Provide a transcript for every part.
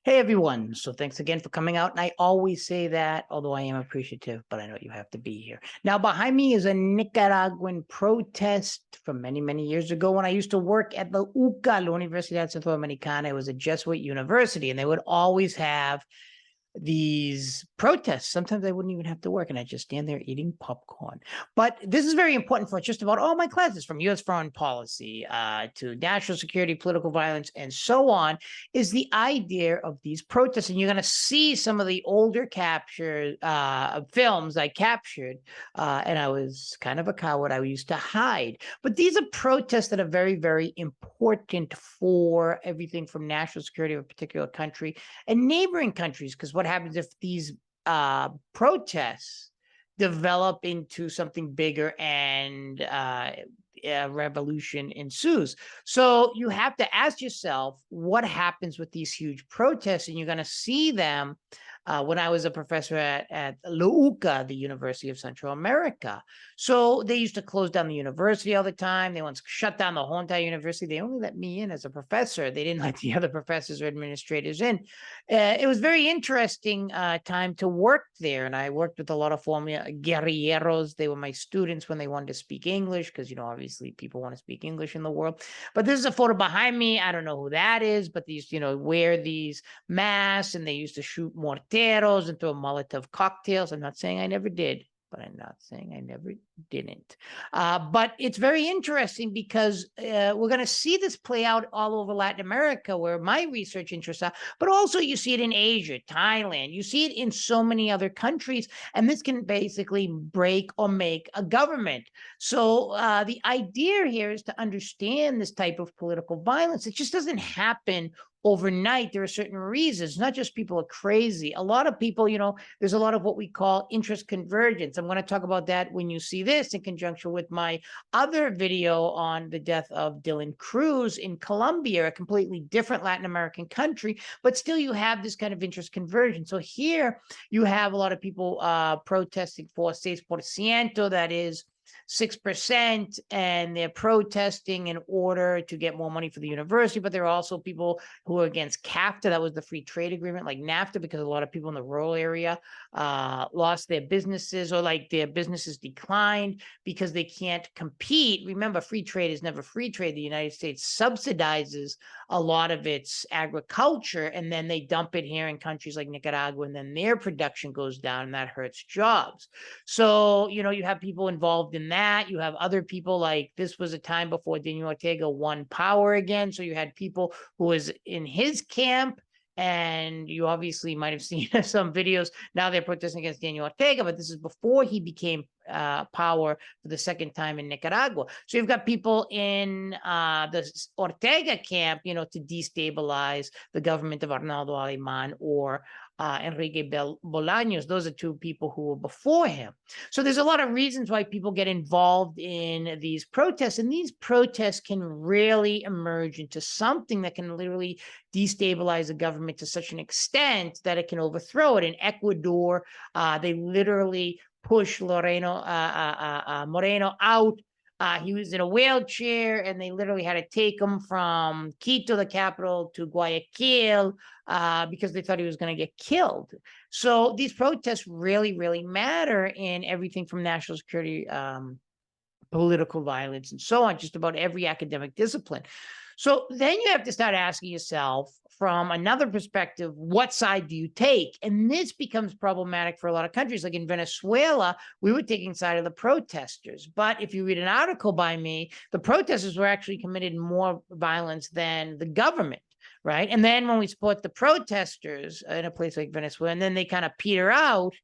Hey everyone. So thanks again for coming out. And I always say that, although I am appreciative, but I know you have to be here. Now, behind me is a Nicaraguan protest from many, many years ago when I used to work at the UCA, La Universidad Centroamericana. It was a Jesuit university, and they would always have these protests. Sometimes I wouldn't even have to work and I'd just stand there eating popcorn. But this is very important for just about all my classes, from U.S. foreign policy to national security, political violence, and so on, is the idea of these protests. And you're going to see some of the older captured films I captured, and I was kind of a coward. I used to hide. But these are protests that are very, very important for everything from national security of a particular country and neighboring countries. Because what happens if these protests develop into something bigger and a revolution ensues? So you have to ask yourself what happens with these huge protests, and you're going to see them. When I was a professor at LUCA, the University of Central America. So they used to close down the university all the time. They once shut down the whole entire university. They only let me in as a professor. They didn't let the other professors or administrators in. It was very interesting time to work there. And I worked with a lot of former guerrilleros. They were my students when they wanted to speak English, because, obviously people want to speak English in the world. But this is a photo behind me. I don't know who that is, but these, wear these masks, and they used to shoot morteros and throw Molotov cocktails. I'm not saying I never did, but I'm not saying I never didn't. But it's very interesting because we're going to see this play out all over Latin America, where my research interests are, but also you see it in Asia, Thailand. You see it in so many other countries, and this can basically break or make a government. So the idea here is to understand this type of political violence. It just doesn't happen overnight. There are certain reasons, not just people are crazy. A lot of people, there's a lot of what we call interest convergence. I'm going to talk about that when you see this in conjunction with my other video on the death of Dylan Cruz in Colombia, a completely different Latin American country, but still you have this kind of interest convergence. So here you have a lot of people protesting for 6%, that is 6%, and they're protesting in order to get more money for the university. But there are also people who are against CAFTA, that was the free trade agreement, like NAFTA, because a lot of people in the rural area lost their businesses, or like their businesses declined because they can't compete. Remember, free trade is never free trade. The United States subsidizes a lot of its agriculture, and then they dump it here in countries like Nicaragua, and then their production goes down, and that hurts jobs. So, you have people involved in that. You have other people, like this was a time before Daniel Ortega won power again. So you had people who was in his camp, and you obviously might have seen some videos. Now they're protesting against Daniel Ortega, but this is before he became power for the second time in Nicaragua. So you've got people in the Ortega camp, to destabilize the government of Arnaldo Alemán or Enrique Bolaños. Those are two people who were before him. So there's a lot of reasons why people get involved in these protests, and these protests can really emerge into something that can literally destabilize a government to such an extent that it can overthrow it. In Ecuador, they literally pushed Moreno out. He was in a wheelchair, and they literally had to take him from Quito, the capital, to Guayaquil because they thought he was going to get killed. So these protests really, really matter in everything from national security, political violence, and so on, just about every academic discipline. So then you have to start asking yourself, from another perspective, what side do you take? And this becomes problematic for a lot of countries. Like in Venezuela, we were taking side of the protesters. But if you read an article by me, the protesters were actually committed more violence than the government. Right. And then when we support the protesters in a place like Venezuela, and then they kind of peter out,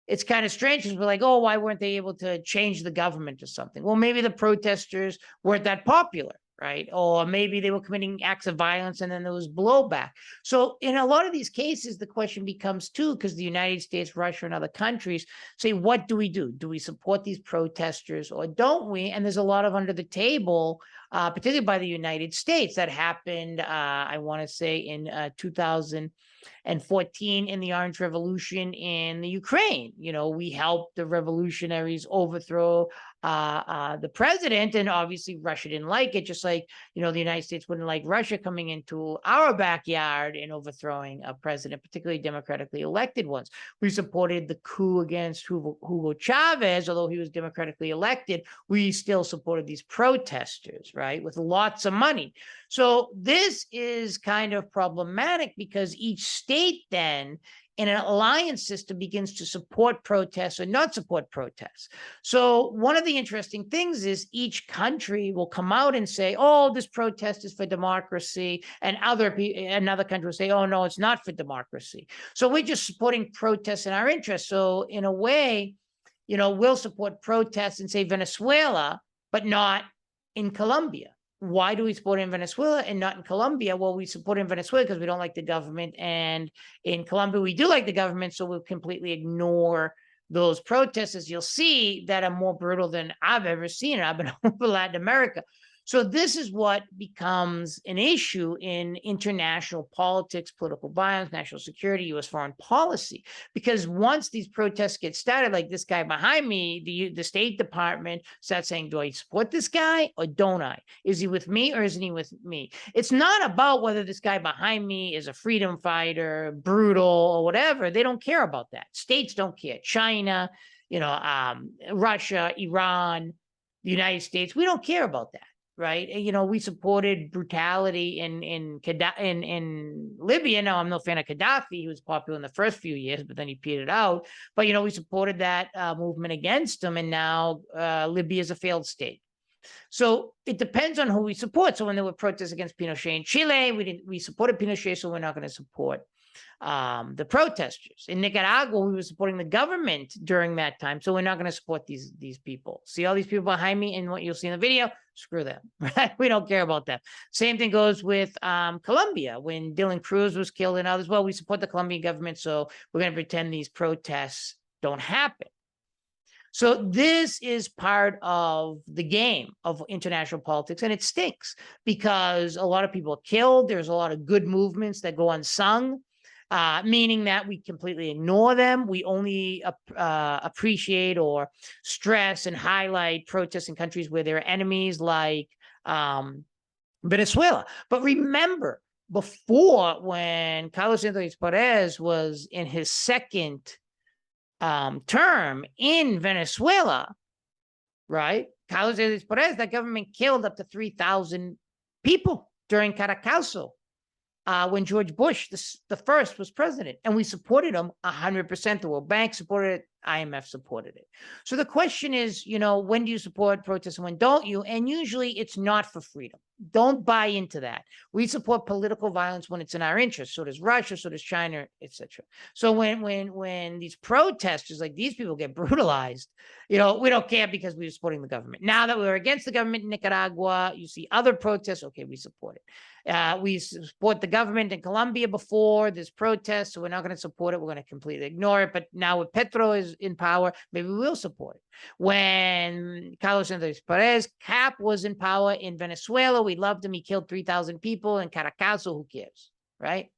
it's kind of strange, because we're like, oh, why weren't they able to change the government or something? Well, maybe the protesters weren't that popular, right? Or maybe they were committing acts of violence and then there was blowback. So in a lot of these cases, the question becomes too, because the United States, Russia, and other countries say, what do we do? Do we support these protesters or don't we? And there's a lot of under the table particularly by the United States. That happened, I want to say, in 2014 in the Orange Revolution in the Ukraine. We helped the revolutionaries overthrow the president, and obviously Russia didn't like it, just like, the United States wouldn't like Russia coming into our backyard and overthrowing a president, particularly democratically elected ones. We supported the coup against Hugo Chavez, although he was democratically elected. We still supported these protesters, right, with lots of money. So this is kind of problematic because each state then in an alliance system begins to support protests or not support protests. So one of the interesting things is each country will come out and say, oh, this protest is for democracy, and another country will say, oh, no, it's not for democracy. So we're just supporting protests in our interest. So in a way, we'll support protests in, say, Venezuela, but not in Colombia. Why do we support in Venezuela and not in Colombia? Well, we support in Venezuela because we don't like the government, and in Colombia we do like the government, so we'll completely ignore those protests, as you'll see, that are more brutal than I've ever seen. I've been over Latin America. So this is what becomes an issue in international politics, political violence, national security, U.S. foreign policy, because once these protests get started, like this guy behind me, the State Department starts saying, do I support this guy or don't I? Is he with me or isn't he with me? It's not about whether this guy behind me is a freedom fighter, brutal, or whatever. They don't care about that. States don't care. China, Russia, Iran, the United States, we don't care about that. Right. We supported brutality in Libya. Now, I'm no fan of Gaddafi. He was popular in the first few years, but then he petered out. But, we supported that movement against him. And now Libya is a failed state. So it depends on who we support. So when there were protests against Pinochet in Chile, we supported Pinochet, so we're not going to support the protesters. In Nicaragua, we were supporting the government during that time, so we're not going to support these people. See all these people behind me and what you'll see in the video? Screw them, right? We don't care about them. Same thing goes with Colombia. When Dylan Cruz was killed and others, well, we support the Colombian government, so we're going to pretend these protests don't happen. So this is part of the game of international politics, and it stinks because a lot of people are killed. There's a lot of good movements that go unsung, meaning that we completely ignore them. We only appreciate or stress and highlight protests in countries where there are enemies, like Venezuela. But remember, before, when Carlos Anthony Perez was in his second term in Venezuela, right? Carlos Anthony Perez, that government killed up to 3,000 people during Caracazo when George Bush, the first, was president. And we supported him 100%. The World Bank supported it. IMF supported it. So the question is, when do you support protests and when don't you? And usually it's not for freedom. Don't buy into that. We support political violence when it's in our interest. So does Russia, so does China, etc. So when these protesters, like these people, get brutalized, we don't care because we were supporting the government. Now that we're against the government in Nicaragua, you see other protests, okay, we support it. We support the government in Colombia before this protest, so we're not going to support it. We're going to completely ignore it. But now with Petro is in power, maybe we will support it. When Carlos Andrés Perez Cap was in power in Venezuela, we loved him. He killed 3,000 people in Caracazo. Who cares, right?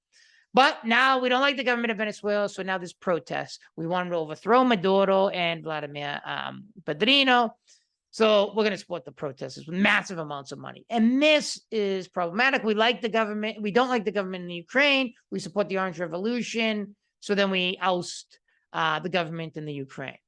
But now we don't like the government of Venezuela, so now there's protests. We want him to overthrow Maduro and Vladimir Padrino. So we're going to support the protesters with massive amounts of money. And this is problematic. We like the government. We don't like the government in the Ukraine. We support the Orange Revolution. So then we oust the government in the Ukraine.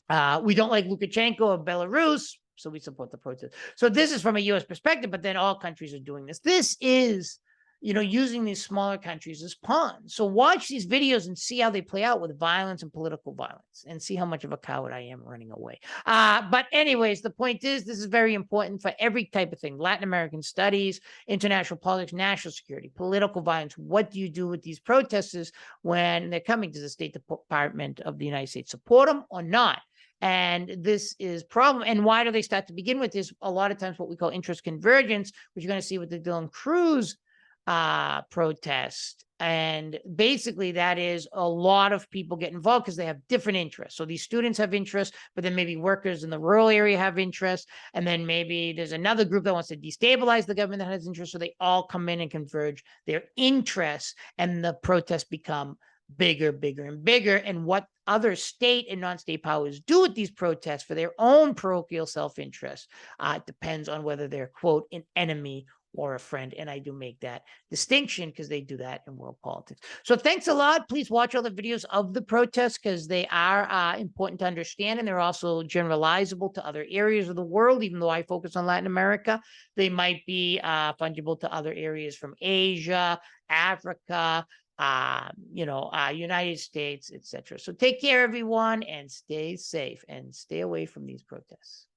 We don't like Lukashenko of Belarus. So we support the protest. So this is from a U.S. perspective, but then all countries are doing this. This is, using these smaller countries as pawns. So watch these videos and see how they play out with violence and political violence, and see how much of a coward I am running away. But anyways, the point is, this is very important for every type of thing: Latin American studies, international politics, national security, political violence. What do you do with these protesters when they're coming to the State Department of the United States? Support them or not? And this is problem. And why do they start to begin with this? A lot of times what we call interest convergence, which you're going to see with the Dylan Cruz protest, And basically, that is a lot of people get involved because they have different interests. So these students have interests, but then maybe workers in the rural area have interests. And then maybe there's another group that wants to destabilize the government that has interest. So they all come in and converge their interests, and the protests become bigger, bigger, and bigger. And what other state and non-state powers do with these protests for their own parochial self-interest depends on whether they're, quote, an enemy or a friend. And I do make that distinction because they do that in world politics. So thanks a lot. Please watch all the videos of the protests because they are important to understand, and they're also generalizable to other areas of the world. Even though I focus on Latin America, they might be fungible to other areas from Asia, Africa, United States, etc. So take care, everyone, and stay safe and stay away from these protests.